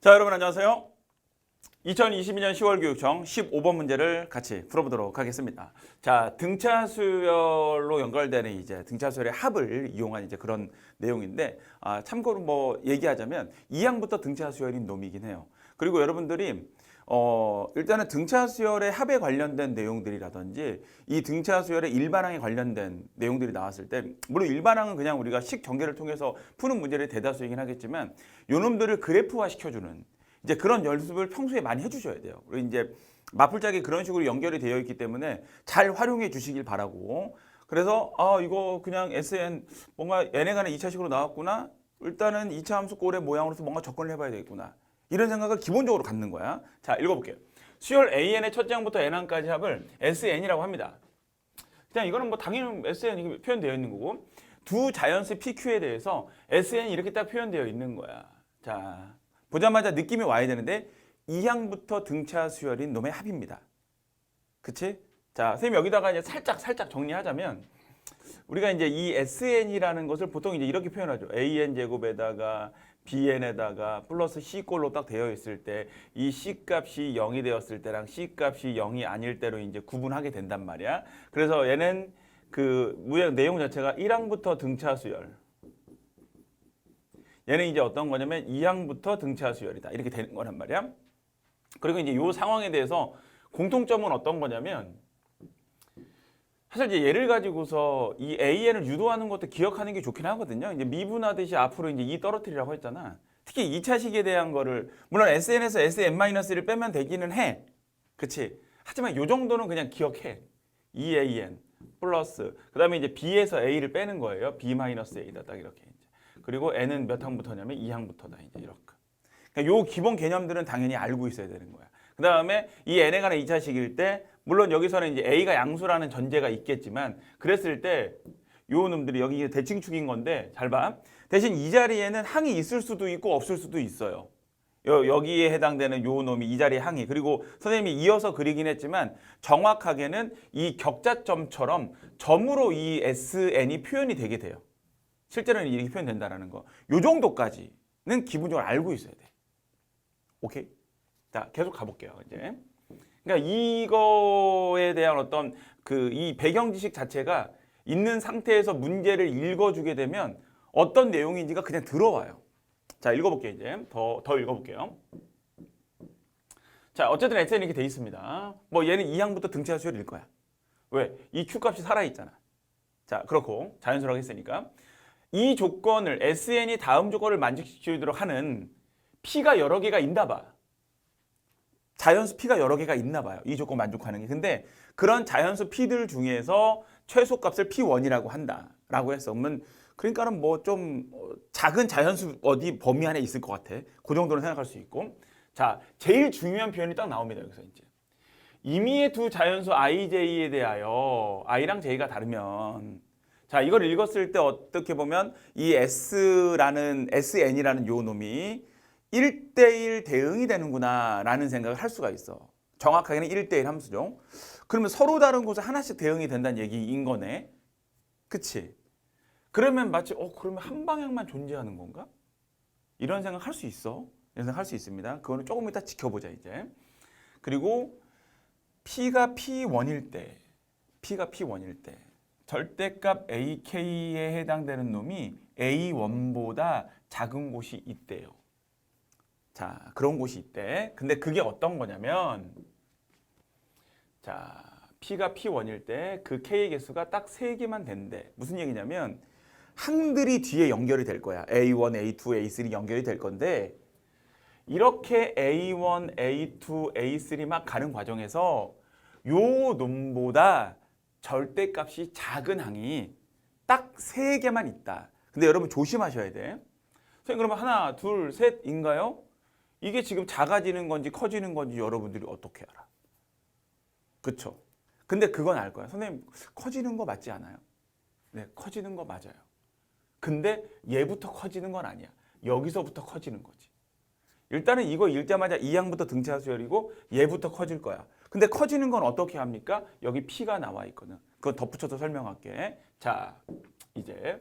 자, 여러분 안녕하세요. 2022년 10월 교육청 15번 문제를 같이 풀어보도록 하겠습니다. 자, 등차 수열로 연결되는 이제 등차 수열의 합을 이용한 이제 그런 내용인데, 참고로 뭐 얘기하자면 2항부터 등차 수열인 놈이긴 해요. 그리고 여러분들이 일단은 등차 수열의 합에 관련된 내용들이라든지 이 등차 수열의 일반항에 관련된 내용들이 나왔을 때, 물론 일반항은 그냥 우리가 식 전개를 통해서 푸는 문제를 대다수이긴 하겠지만 요 놈들을 그래프화 시켜주는 이제 그런 연습을 평소에 많이 해주셔야 돼요. 그리고 이제 마풀짝이 그런 식으로 연결이 되어 있기 때문에 잘 활용해 주시길 바라고. 그래서 이거 그냥 SN 뭔가 얘네가 2차식으로 나왔구나. 일단은 2차 함수 꼴의 모양으로서 뭔가 접근을 해봐야 되겠구나. 이런 생각을 기본적으로 갖는 거야. 자, 읽어볼게요. 수열 AN의 첫째 항부터 N항까지 합을 SN이라고 합니다. 그냥 이거는 뭐 당연히 SN이 표현되어 있는 거고, 두 자연수 PQ에 대해서 SN이 이렇게 딱 표현되어 있는 거야. 자, 보자마자 느낌이 와야 되는데 2항부터 등차 수열인 놈의 합입니다. 그치? 자, 선생님 여기다가 이제 살짝 정리하자면, 우리가 이제 이 SN이라는 것을 보통 이제 이렇게 표현하죠. AN 제곱에다가 BN에다가 플러스 C꼴로 딱 되어 있을 때 이 C 값이 0이 되었을 때랑 C 값이 0이 아닐 때로 이제 구분하게 된단 말이야. 그래서 얘는 그 무역 내용 자체가 1항부터 등차 수열. 얘는 이제 어떤 거냐면 2항부터 등차 수열이다. 이렇게 되는 거란 말이야. 그리고 이제 이 상황에 대해서 공통점은 어떤 거냐면, 사실 이제 얘를 가지고서 이 AN을 유도하는 것도 기억하는 게 좋긴 하거든요. 이제 미분하듯이 앞으로 이제 2 떨어뜨리라고 했잖아. 특히 2차식에 대한 거를, 물론 SN에서 SN-1을 빼면 되기는 해. 그치? 하지만 요 정도는 그냥 기억해. 2AN 플러스, 그 다음에 이제 B에서 A를 빼는 거예요. B-A다. 딱 이렇게. 그리고 N은 몇 항부터냐면 2항부터다. 이제 이렇게. 그러니까 요 기본 개념들은 당연히 알고 있어야 되는 거야. 그 다음에 이 N에 관한 2차식일 때, 물론 여기서는 이제 A가 양수라는 전제가 있겠지만, 그랬을 때 요 놈들이 여기 대칭축인 건데, 잘 봐. 대신 이 자리에는 항이 있을 수도 있고 없을 수도 있어요. 여기에 해당되는 요 놈이 이 자리에 항이. 그리고 선생님이 이어서 그리긴 했지만 정확하게는 이 격자점처럼 점으로 이 SN이 표현이 되게 돼요. 실제로는 이렇게 표현된다는 거. 요 정도까지는 기본적으로 알고 있어야 돼. 오케이? 자, 계속 가볼게요. 이제. 그러니까 이거에 대한 어떤 이 배경 지식 자체가 있는 상태에서 문제를 읽어주게 되면 어떤 내용인지가 그냥 들어와요. 자, 읽어볼게요. 이제 더 읽어볼게요. 자, 어쨌든 SN이 이렇게 돼 있습니다. 뭐 얘는 2항부터 등차 수열일 거야. 왜? 이 Q 값이 살아있잖아. 자, 그렇고 자연수라고 했으니까 이 조건을 SN이 다음 조건을 만족시키도록 하는 P가 여러 개가 있나 봐. 자연수 P가 여러 개가 있나 봐요. 이 조건 만족하는 게. 근데 그런 자연수 P들 중에서 최소값을 P1이라고 한다라고 했어. 그러니까는 뭐 좀 작은 자연수 어디 범위 안에 있을 것 같아. 그 정도는 생각할 수 있고. 자, 제일 중요한 표현이 딱 나옵니다. 여기서 이제. 임의의 두 자연수 IJ에 대하여 I랑 J가 다르면, 자, 이걸 읽었을 때 어떻게 보면 이 SN이라는 요 놈이 1대1 대응이 되는구나 라는 생각을 할 수가 있어. 정확하게는 1대1 함수죠. 그러면 서로 다른 곳에 하나씩 대응이 된다는 얘기인 거네. 그치? 그러면 마치 그러면 한 방향만 존재하는 건가? 이런 생각 할 수 있어. 이런 생각 할 수 있습니다. 그거는 조금 이따 지켜보자 이제. 그리고 P가 P1일 때 절대값 AK에 해당되는 놈이 A1보다 작은 곳이 있대요. 자, 그런 곳이 있대. 근데 그게 어떤 거냐면, 자, P가 P1일 때 그 K의 개수가 딱 3개만 된대. 무슨 얘기냐면 항들이 뒤에 연결이 될 거야. A1, A2, A3 연결이 될 건데, 이렇게 A1, A2, A3 막 가는 과정에서 요 놈보다 절대값이 작은 항이 딱 3개만 있다. 근데 여러분 조심하셔야 돼. 선생님 그러면 하나, 둘, 셋인가요? 이게 지금 작아지는 건지 커지는 건지 여러분들이 어떻게 알아? 그쵸? 근데 그건 알 거야. 선생님 커지는 거 맞지 않아요? 네, 커지는 거 맞아요. 근데 얘부터 커지는 건 아니야. 여기서부터 커지는 거지. 일단은 이거 읽자마자 2항부터 등차 수열이고 얘부터 커질 거야. 근데 커지는 건 어떻게 합니까? 여기 P가 나와 있거든. 그거 덧붙여서 설명할게. 자, 이제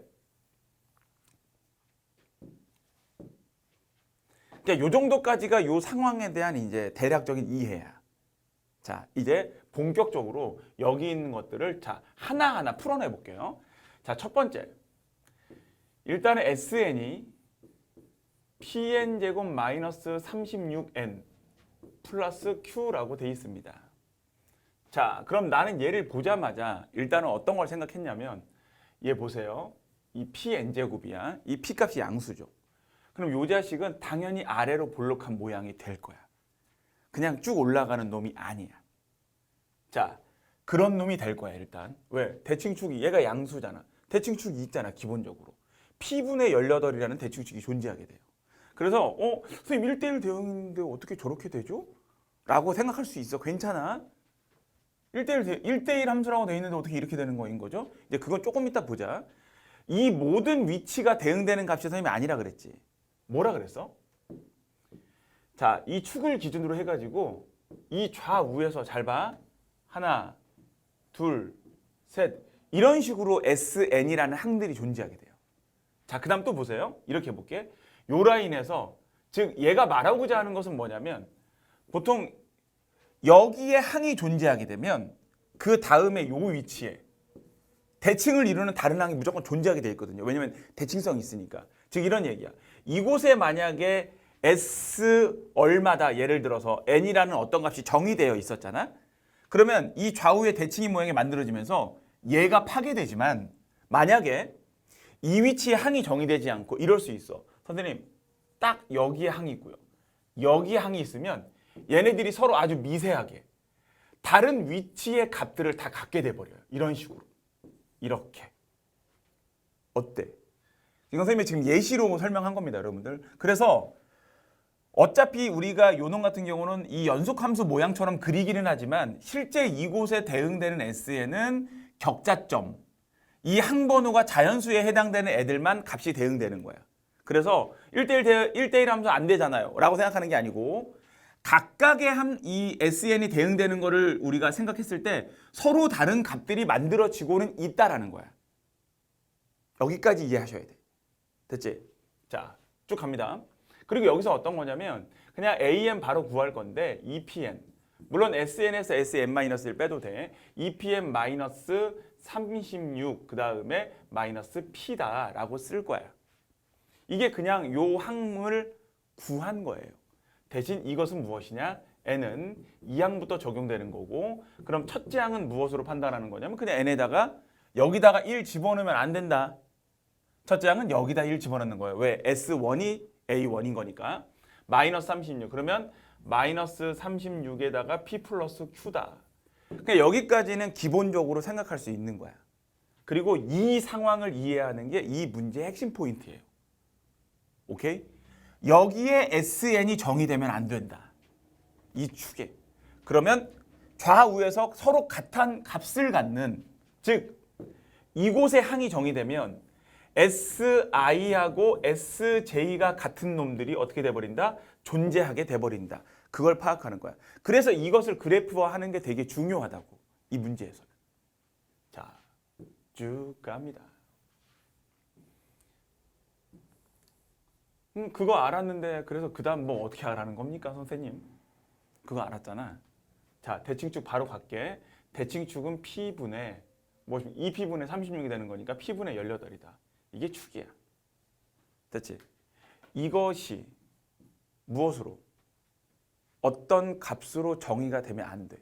이제 요 정도까지가 요 상황에 대한 이제 대략적인 이해야. 자, 이제 본격적으로 여기 있는 것들을 자, 하나하나 풀어내 볼게요. 자, 첫 번째. 일단은 SN이 PN제곱 마이너스 36N 플러스 Q라고 돼 있습니다. 자, 그럼 나는 얘를 보자마자 일단은 어떤 걸 생각했냐면 얘 보세요. 이 PN제곱이야. 이 P값이 양수죠. 그럼 요 자식은 당연히 아래로 볼록한 모양이 될 거야. 그냥 쭉 올라가는 놈이 아니야. 자, 그런 놈이 될 거야 일단. 왜? 대칭축이 얘가 양수잖아. 대칭축이 있잖아 기본적으로. P분의 18이라는 대칭축이 존재하게 돼요. 그래서 선생님 1대1 대응인데 어떻게 저렇게 되죠? 라고 생각할 수 있어. 괜찮아. 1대1 함수라고 돼 있는데 어떻게 이렇게 되는 거인 거죠? 이제 그건 조금 이따 보자. 이 모든 위치가 대응되는 값이 선생님이 아니라 그랬지. 뭐라 그랬어? 자, 이 축을 기준으로 해가지고 이 좌우에서 잘 봐. 하나, 둘, 셋. 이런 식으로 SN이라는 항들이 존재하게 돼요. 자, 그 다음 또 보세요. 이렇게 해볼게. 요 라인에서, 즉 얘가 말하고자 하는 것은 뭐냐면 보통 여기에 항이 존재하게 되면 그 다음에 요 위치에 대칭을 이루는 다른 항이 무조건 존재하게 돼 있거든요. 왜냐면 대칭성이 있으니까. 즉 이런 얘기야. 이곳에 만약에 S 얼마다 예를 들어서 N이라는 어떤 값이 정의되어 있었잖아. 그러면 이 좌우의 대칭이 모양이 만들어지면서 얘가 파괴되지만 만약에 이 위치에 항이 정의되지 않고 이럴 수 있어. 선생님 딱 여기에 항이 있고요. 여기에 항이 있으면 얘네들이 서로 아주 미세하게 다른 위치의 값들을 다 갖게 돼버려요. 이런 식으로. 이렇게. 어때? 이건 선생님이 지금 예시로 설명한 겁니다. 여러분들. 그래서 어차피 우리가 요놈 같은 경우는 이 연속함수 모양처럼 그리기는 하지만 실제 이곳에 대응되는 S에는 격자점, 이 항번호가 자연수에 해당되는 애들만 값이 대응되는 거야. 그래서 1대1 함수 안 되잖아요. 라고 생각하는 게 아니고 각각의 이 SN이 대응되는 거를 우리가 생각했을 때 서로 다른 값들이 만들어지고는 있다라는 거야. 여기까지 이해하셔야 돼. 됐지? 자, 쭉 갑니다. 그리고 여기서 어떤 거냐면 그냥 AN 바로 구할 건데 EPN. 물론 SN에서 SN-1 빼도 돼. EPN-36 그 다음에 마이너스 P다라고 쓸 거야. 이게 그냥 요 항을 구한 거예요. 대신 이것은 무엇이냐? N은 이 항부터 적용되는 거고 그럼 첫째 항은 무엇으로 판단하는 거냐면 그냥 N에다가 여기다가 1 집어넣으면 안 된다. 첫째 항은 여기다 1 집어넣는 거예요. 왜? S1이 A1인 거니까. 마이너스 36. 그러면 마이너스 36에다가 P 플러스 Q다. 그러니까 여기까지는 기본적으로 생각할 수 있는 거야. 그리고 이 상황을 이해하는 게 이 문제의 핵심 포인트예요. 오케이? 여기에 SN이 정의되면 안 된다. 이 축에. 그러면 좌우에서 서로 같은 값을 갖는, 즉 이곳에 항이 정의되면 SI하고 SJ가 같은 놈들이 어떻게 돼버린다? 존재하게 돼버린다. 그걸 파악하는 거야. 그래서 이것을 그래프화하는 게 되게 중요하다고. 이 문제에서는. 자, 쭉 갑니다. 그거 알았는데 그래서 그 다음 뭐 어떻게 하라는 겁니까 선생님? 그거 알았잖아. 자, 대칭축 바로 갈게. 대칭축은 P분의 2P분의 36이 되는 거니까 P분의 18이다. 이게 축이야. 됐지? 이것이 무엇으로? 어떤 값으로 정의가 되면 안 돼.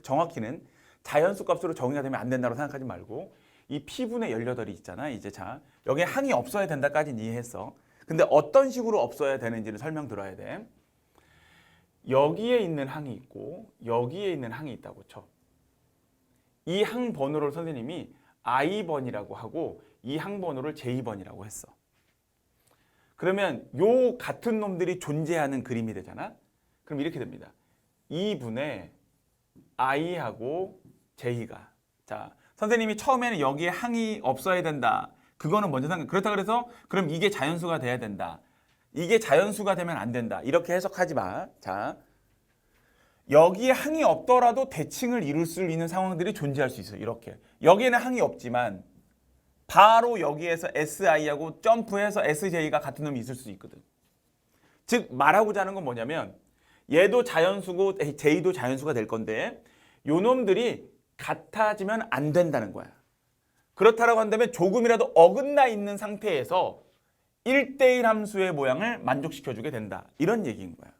정확히는 자연수 값으로 정의가 되면 안 된다고 생각하지 말고 이 P분의 18이 있잖아. 이제 자, 여기에 항이 없어야 된다까지는 이해했어. 근데 어떤 식으로 없어야 되는지를 설명 들어야 돼. 여기에 있는 항이 있고 여기에 있는 항이 있다고 쳐. 이 항 번호를 선생님이 I번이라고 하고 이 항 번호를 J번이라고 했어. 그러면 요 같은 놈들이 존재하는 그림이 되잖아. 그럼 이렇게 됩니다. 2분의 I하고 J가. 자, 선생님이 처음에는 여기에 항이 없어야 된다. 그거는 먼저 생각. 그렇다 그래서 그럼 이게 자연수가 돼야 된다. 이게 자연수가 되면 안 된다. 이렇게 해석하지 마. 자, 여기에 항이 없더라도 대칭을 이룰 수 있는 상황들이 존재할 수 있어요. 이렇게. 여기에는 항이 없지만 바로 여기에서 SI하고 점프해서 SJ가 같은 놈이 있을 수 있거든. 즉 말하고자 하는 건 뭐냐면 얘도 자연수고 J도 자연수가 될 건데 요 놈들이 같아지면 안 된다는 거야. 그렇다라고 한다면 조금이라도 어긋나 있는 상태에서 1대1 함수의 모양을 만족시켜주게 된다. 이런 얘기인 거야.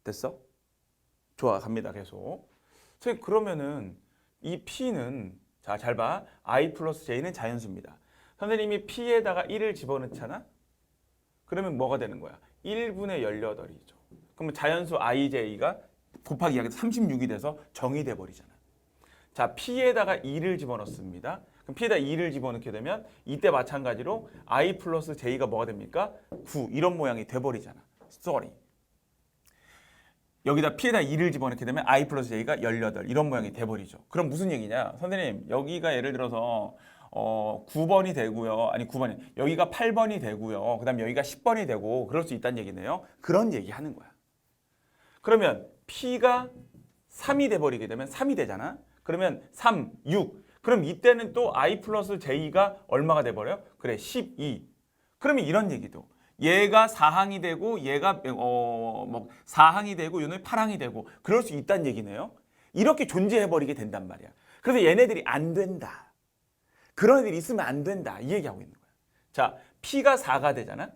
됐어? 좋아, 갑니다. 계속. 그러면은 이 P는 자, 잘 봐. I 플러스 J는 자연수입니다. 선생님이 P에다가 1을 집어넣잖아? 그러면 뭐가 되는 거야? 1분의 18이죠. 그러면 자연수 IJ가 곱하기 2하게 36이 돼서 정의돼 버리잖아. 자, P에다가 2를 집어넣습니다. 그럼 P에다 2를 집어넣게 되면 이때 마찬가지로 I 플러스 J가 뭐가 됩니까? 9 이런 모양이 돼버리잖아. sorry. 여기다 P에다 2를 집어넣게 되면 I 플러스 J가 18 이런 모양이 돼버리죠. 그럼 무슨 얘기냐? 선생님 여기가 예를 들어서 9번이 되고요. 아니 9번이 여기가 8번이 되고요. 그 다음에 여기가 10번이 되고 그럴 수 있다는 얘기네요. 그런 얘기 하는 거야. 그러면 P가 3이 돼버리게 되면 3이 되잖아. 그러면 3, 6. 그럼 이때는 또 I 플러스 J가 얼마가 돼버려요? 그래 12. 그러면 이런 얘기도 얘가 4항이 되고 얘가 4항이 되고 얘는 8항이 되고 그럴 수 있다는 얘기네요. 이렇게 존재해버리게 된단 말이야. 그래서 얘네들이 안 된다. 그런 애들이 있으면 안 된다. 이 얘기하고 있는 거야. 자, P가 4가 되잖아.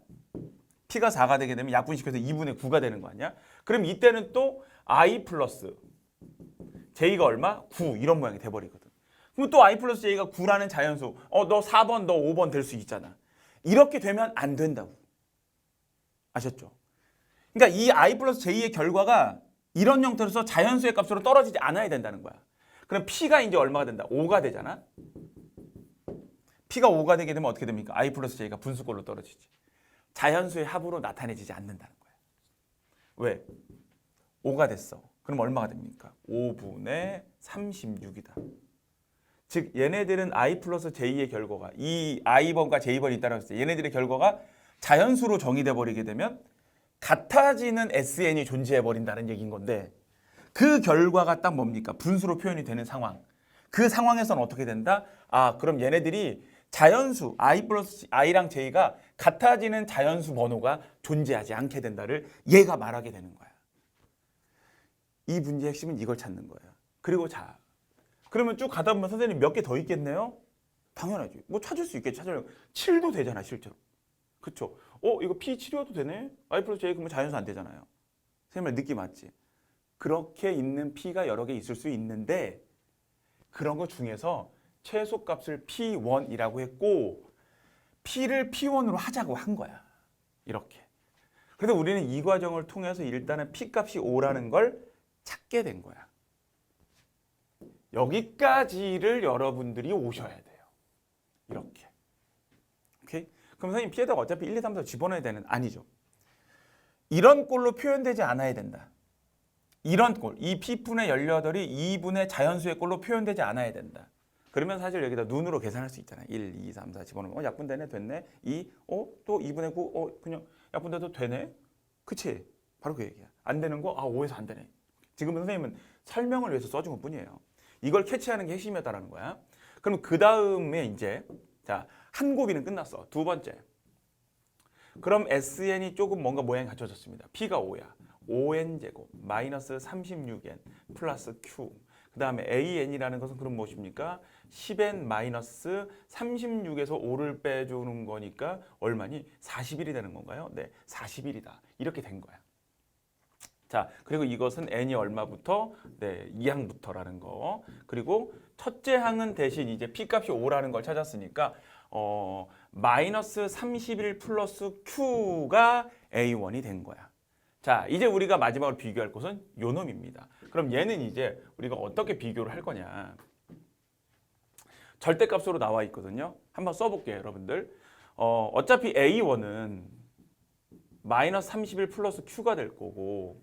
P가 4가 되게 되면 약분시켜서 2분의 9가 되는 거 아니야? 그럼 이때는 또 I 플러스 J가 얼마? 9 이런 모양이 돼버리거든. 그럼 또 I 플러스 J가 9라는 자연수 너 4번 너 5번 될 수 있잖아. 이렇게 되면 안 된다고. 아셨죠? 그러니까 이 I 플러스 J의 결과가 이런 형태로서 자연수의 값으로 떨어지지 않아야 된다는 거야. 그럼 P가 이제 얼마가 된다? 5가 되잖아. P가 5가 되게 되면 어떻게 됩니까? I 플러스 J가 분수꼴로 떨어지지. 자연수의 합으로 나타내지지 않는다는 거야. 왜? 5가 됐어. 그럼 얼마가 됩니까? 5분의 36이다. 즉 얘네들은 I 플러스 J의 결과가 이 I번과 J번이 있다고 했을 때 얘네들의 결과가 자연수로 정의돼 버리게 되면 같아지는 SN이 존재해 버린다는 얘기인 건데 그 결과가 딱 뭡니까? 분수로 표현이 되는 상황. 그 상황에서는 어떻게 된다? 그럼 얘네들이 자연수 I 플러스 I랑 J가 같아지는 자연수 번호가 존재하지 않게 된다를 얘가 말하게 되는 거야. 이 문제의 핵심은 이걸 찾는 거예요. 그리고 자, 그러면 쭉 가다 보면 선생님 몇 개 더 있겠네요? 당연하지. 뭐 찾을 수 있겠지. 찾으려면 7도 되잖아, 실제로. 그쵸? 이거 P7이어도 되네? I 플러스 J 그러면 자연수 안 되잖아요. 선생님 느낌 맞지? 그렇게 있는 P가 여러 개 있을 수 있는데 그런 것 중에서 최소값을 P1이라고 했고 P를 P1으로 하자고 한 거야. 이렇게. 그래서 우리는 이 과정을 통해서 일단은 P값이 5라는 걸 찾게 된 거야. 여기까지를 여러분들이 오셔야 돼요. 이렇게. 오케이? 그럼 선생님 P에다가 어차피 1, 2, 3, 4 집어넣어야 되는 아니죠. 이런 꼴로 표현되지 않아야 된다. 이런 꼴, 이 P분의 18이 2분의 자연수의 꼴로 표현되지 않아야 된다. 그러면 사실 여기다 눈으로 계산할 수 있잖아요. 1, 2, 3, 4 집어넣으면 약분되네, 됐네. 2, 또 2분의 9, 그냥 약분돼도 되네. 그치? 바로 그 얘기야. 안 되는 거, 5에서 안 되네. 지금 선생님은 설명을 위해서 써준 것 뿐이에요. 이걸 캐치하는 게 핵심이었다라는 거야. 그럼 그 다음에 이제 자, 한 곱이는 끝났어. 두 번째. 그럼 SN이 조금 뭔가 모양이 갖춰졌습니다. P가 5야. 5n제곱 마이너스 36n 플러스 q. 그 다음에 AN이라는 것은 그럼 무엇입니까? 10n 마이너스 36에서 5를 빼주는 거니까 얼마니? 41이 되는 건가요? 네, 41이다. 이렇게 된 거야. 자, 그리고 이것은 n이 얼마부터? 네, 2항부터라는 거. 그리고 첫째 항은 대신 이제 P값이 5라는 걸 찾았으니까 마이너스 31 플러스 Q가 A1이 된 거야. 자, 이제 우리가 마지막으로 비교할 것은 요 놈입니다. 그럼 얘는 이제 우리가 어떻게 비교를 할 거냐. 절대값으로 나와 있거든요. 한번 써볼게요, 여러분들. 어차피 A1은 마이너스 31 플러스 Q가 될 거고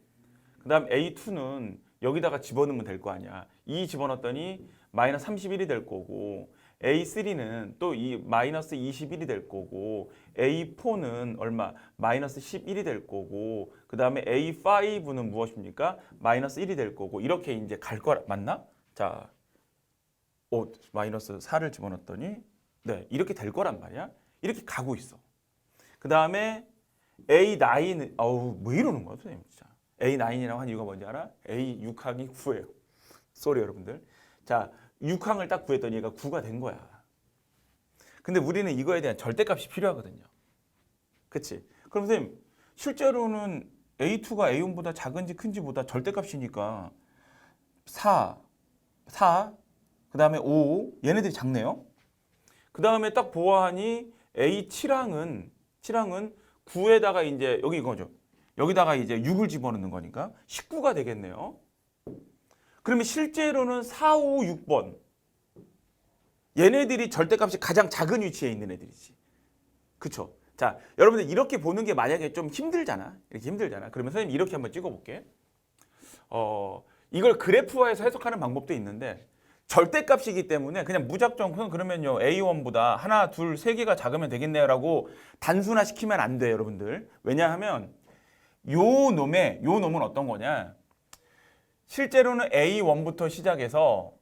그 다음 A2는 여기다가 집어넣으면 될 거 아니야. 2 집어넣었더니 마이너스 31이 될 거고 A3는 또 이 마이너스 21이 될 거고 A4는 얼마? 마이너스 11이 될 거고 그 다음에 A5는 무엇입니까? 마이너스 1이 될 거고 이렇게 이제 갈 거라 맞나? 자, 마이너스 4를 집어넣었더니 네 이렇게 될 거란 말이야. 이렇게 가고 있어. 그 다음에 A9, 어우, 뭐 이러는 거야, 선생님, 진짜. A9이라고 한 이유가 뭔지 알아? A6항이 9예요. 쏘리, 여러분들. 자, 6항을 딱 구했더니 얘가 9가 된 거야. 근데 우리는 이거에 대한 절대값이 필요하거든요. 그치? 그럼 선생님, 실제로는 A2가 A1보다 작은지 큰지보다 절대값이니까 4, 그 다음에 5, 얘네들이 작네요. 그 다음에 딱 보아하니 A7항은 9에다가 이제 여기 이거죠. 여기다가 이제 6을 집어넣는 거니까 19가 되겠네요. 그러면 실제로는 4, 5, 6번 얘네들이 절대값이 가장 작은 위치에 있는 애들이지. 그쵸? 자, 여러분들 이렇게 보는 게 만약에 좀 힘들잖아. 이렇게 힘들잖아. 그러면 선생님 이렇게 한번 찍어볼게. 이걸 그래프화해서 해석하는 방법도 있는데 절대값이기 때문에 그냥 무작정 그러면요 A1보다 하나, 둘, 세 개가 작으면 되겠네요라고 단순화시키면 안 돼요, 여러분들. 왜냐하면 요 놈은 어떤 거냐? 실제로는 A1부터 시작해서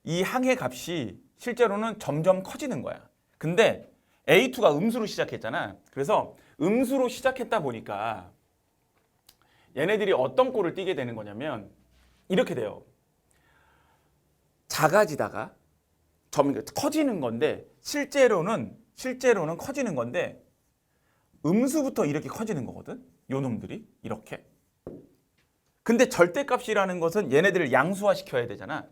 이 항의 값이 실제로는 점점 커지는 거야. 근데 A2가 음수로 시작했잖아. 그래서 음수로 시작했다 보니까 얘네들이 어떤 꼴을 띠게 되는 거냐면 이렇게 돼요. 작아지다가 커지는 건데 실제로는 커지는 건데 음수부터 이렇게 커지는 거거든. 요 놈들이 이렇게. 근데 절대값이라는 것은 얘네들을 양수화시켜야 되잖아.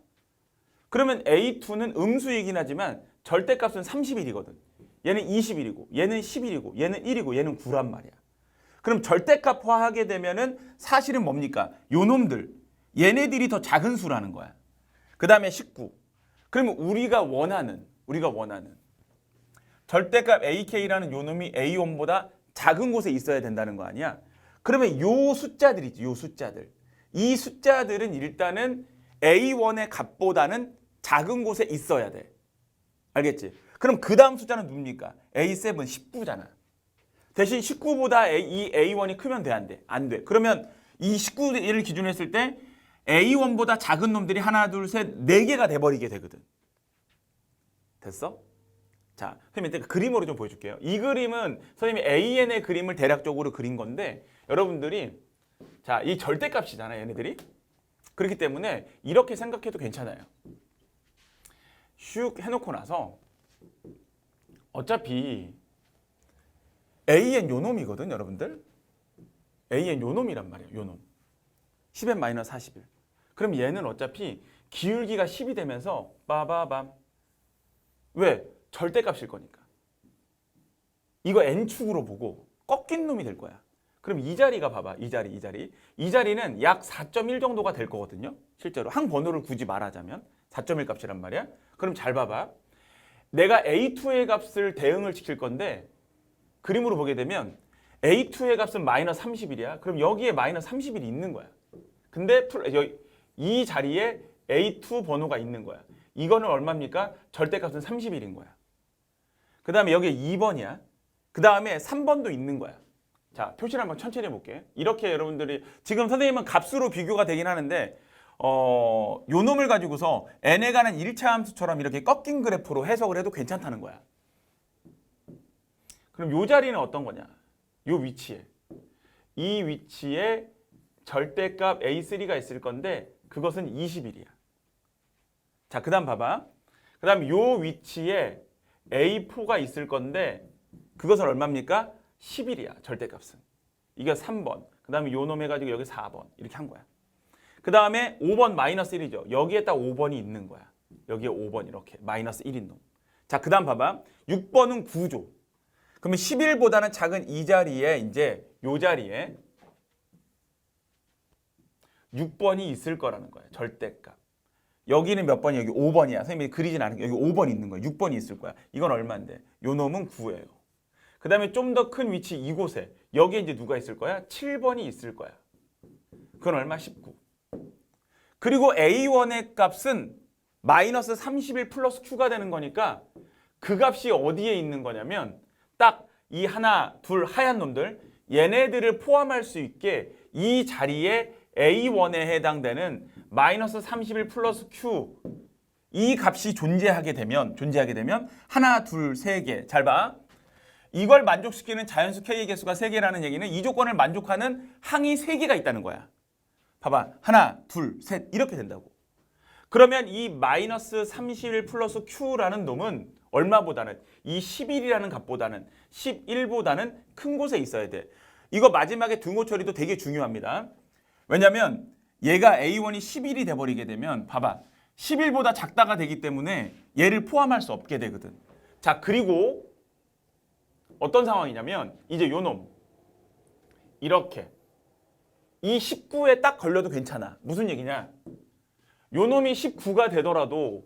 그러면 A2는 음수이긴 하지만 절대값은 31이거든. 얘는 21이고 얘는 11이고 얘는 1이고 얘는 9란 말이야. 그럼 절대값화하게 되면은 사실은 뭡니까? 요 놈들 얘네들이 더 작은 수라는 거야. 그 다음에 19. 그러면 우리가 원하는 절대값 AK라는 요 놈이 A1보다 작은 곳에 있어야 된다는 거 아니야? 그러면 요 숫자들이지, 요 숫자들. 이 숫자들은 일단은 A1의 값보다는 작은 곳에 있어야 돼. 알겠지? 그럼 그 다음 숫자는 누굽니까? A7, 19잖아. 대신 19보다 이 A1이 크면 돼, 안 돼? 안 돼. 그러면 이 19를 기준으로 했을 때 A1보다 작은 놈들이 하나, 둘, 셋, 4개가 돼버리게 되거든. 됐어? 자, 선생님 그림으로 좀 보여줄게요. 이 그림은 선생님이 AN의 그림을 대략적으로 그린 건데 여러분들이 자, 이 절대값이잖아요, 얘네들이. 그렇기 때문에 이렇게 생각해도 괜찮아요. 슉 해놓고 나서 어차피 AN 요놈이거든, 여러분들. AN 요놈이란 말이에요, 요놈. 10n-41. 그럼 얘는 어차피 기울기가 10이 되면서 빠바밤. 왜? 절대값일 거니까. 이거 n축으로 보고 꺾인 놈이 될 거야. 그럼 이 자리가 봐봐. 이 자리는 약 4.1 정도가 될 거거든요. 실제로 항 번호를 굳이 말하자면 4.1 값이란 말이야. 그럼 잘 봐봐. 내가 A2의 값을 대응을 시킬 건데 그림으로 보게 되면 A2의 값은 마이너스 31이야. 그럼 여기에 마이너스 31이 있는 거야. 근데 이 자리에 A2 번호가 있는 거야. 이거는 얼마입니까? 절대값은 31인 거야. 그 다음에 여기에 2번이야. 그 다음에 3번도 있는 거야. 자, 표시를 한번 천천히 해볼게. 이렇게 여러분들이 지금 선생님은 값으로 비교가 되긴 하는데 요 놈을 가지고서 n에 관한 1차 함수처럼 이렇게 꺾인 그래프로 해석을 해도 괜찮다는 거야. 그럼 요 자리는 어떤 거냐? 요 위치에. 이 위치에 절대값 A3가 있을 건데 그것은 21이야. 자, 그 다음 봐봐. 그 다음 요 위치에 A4가 있을 건데 그것은 얼마입니까? 11이야, 절대값은. 이게 3번. 그 다음에 요 놈 해가지고 여기 4번. 이렇게 한 거야. 그 다음에 5번 마이너스 1이죠. 여기에 딱 5번이 있는 거야. 여기에 5번 이렇게. 마이너스 1인 놈. 자, 그 다음 봐봐. 6번은 9죠. 그러면 11보다는 작은 이 자리에 이제 요 자리에 6번이 있을 거라는 거야. 절대값. 여기는 몇 번이야? 여기 5번이야. 선생님이 그리진 않은 게 여기 5번 있는 거야. 6번이 있을 거야. 이건 얼마인데? 요 놈은 9예요. 그 다음에 좀 더 큰 위치 이곳에 여기에 이제 누가 있을 거야? 7번이 있을 거야. 그건 얼마? 19. 그리고 A1의 값은 마이너스 31 플러스 Q가 되는 거니까 그 값이 어디에 있는 거냐면 딱 이 하나, 둘 하얀 놈들 얘네들을 포함할 수 있게 이 자리에 A1에 해당되는 마이너스 31 플러스 Q 이 값이 존재하게 되면 하나, 둘, 세 개. 잘 봐. 이걸 만족시키는 자연수 K의 개수가 3개라는 얘기는 이 조건을 만족하는 항이 3개가 있다는 거야. 봐봐. 하나, 둘, 셋 이렇게 된다고. 그러면 이 마이너스 31 플러스 Q라는 놈은 얼마보다는 이 11이라는 값보다는 11보다는 큰 곳에 있어야 돼. 이거 마지막에 등호 처리도 되게 중요합니다. 왜냐면 얘가 A1이 11이 돼버리게 되면 봐봐. 11보다 작다가 되기 때문에 얘를 포함할 수 없게 되거든. 자, 그리고 어떤 상황이냐면 이제 요 놈 이렇게 이 19에 딱 걸려도 괜찮아. 무슨 얘기냐? 요 놈이 19가 되더라도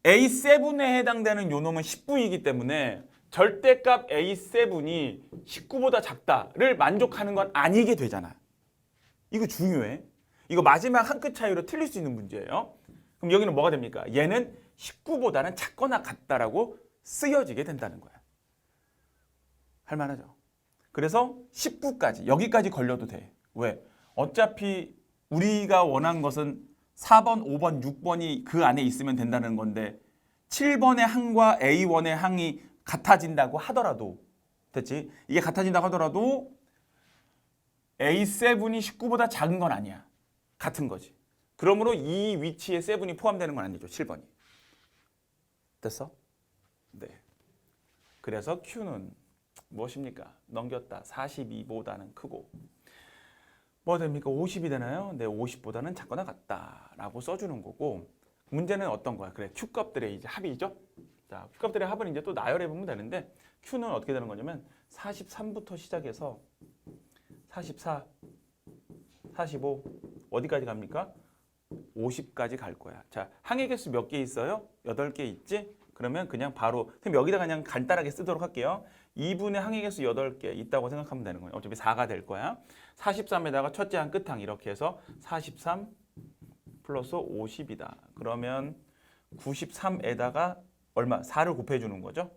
A7에 해당되는 요 놈은 19이기 때문에 절대값 A7이 19보다 작다를 만족하는 건 아니게 되잖아. 이거 중요해. 이거 마지막 한 끗 차이로 틀릴 수 있는 문제예요. 그럼 여기는 뭐가 됩니까? 얘는 19보다는 작거나 같다라고 쓰여지게 된다는 거야. 할만하죠? 그래서 19까지, 여기까지 걸려도 돼. 왜? 어차피 우리가 원한 것은 4번, 5번, 6번이 그 안에 있으면 된다는 건데 7번의 항과 A1의 항이 같아진다고 하더라도 됐지? 이게 같아진다고 하더라도 A7이 19보다 작은 건 아니야. 같은 거지. 그러므로 이 위치에 7이 포함되는 건 아니죠. 7번이. 됐어? 네. 그래서 Q는 무엇입니까? 넘겼다. 42보다는 크고. 뭐 됩니까? 50이 되나요? 네, 50보다는 작거나 같다라고 써주는 거고 문제는 어떤 거야? 그래, Q값들의 이제 합이죠. 자, Q값들의 합을 이제 또 나열해 보면 되는데 Q는 어떻게 되는 거냐면 43부터 시작해서 44, 45 어디까지 갑니까? 50까지 갈 거야. 자, 항의 개수 몇 개 있어요? 8개 있지? 그러면 그냥 바로 여기다 그냥 간단하게 쓰도록 할게요. 2분의 항의 개수 8개 있다고 생각하면 되는 거예요. 어차피 4가 될 거야. 43에다가 첫째 한 끝항 이렇게 해서 43 플러스 50이다. 그러면 93에다가 얼마? 4를 곱해주는 거죠.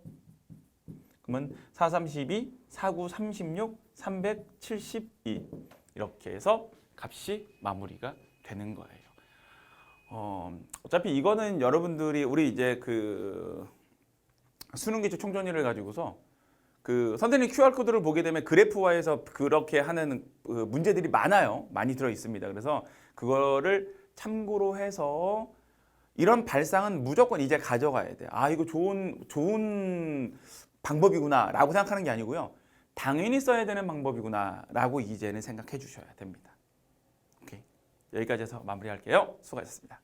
그러면 4, 32, 4, 9, 36, 372 이렇게 해서 값이 마무리가 되는 거예요. 어차피 이거는 여러분들이 우리 이제 그 수능기초 총정리를 가지고서 그 선생님 QR코드를 보게 되면 그래프화해서 그렇게 하는 문제들이 많아요. 많이 들어 있습니다. 그래서 그거를 참고로 해서 이런 발상은 무조건 이제 가져가야 돼. 아, 이거 좋은 방법이구나 라고 생각하는 게 아니고요. 당연히 써야 되는 방법이구나 라고 이제는 생각해 주셔야 됩니다. 오케이. 여기까지 해서 마무리할게요. 수고하셨습니다.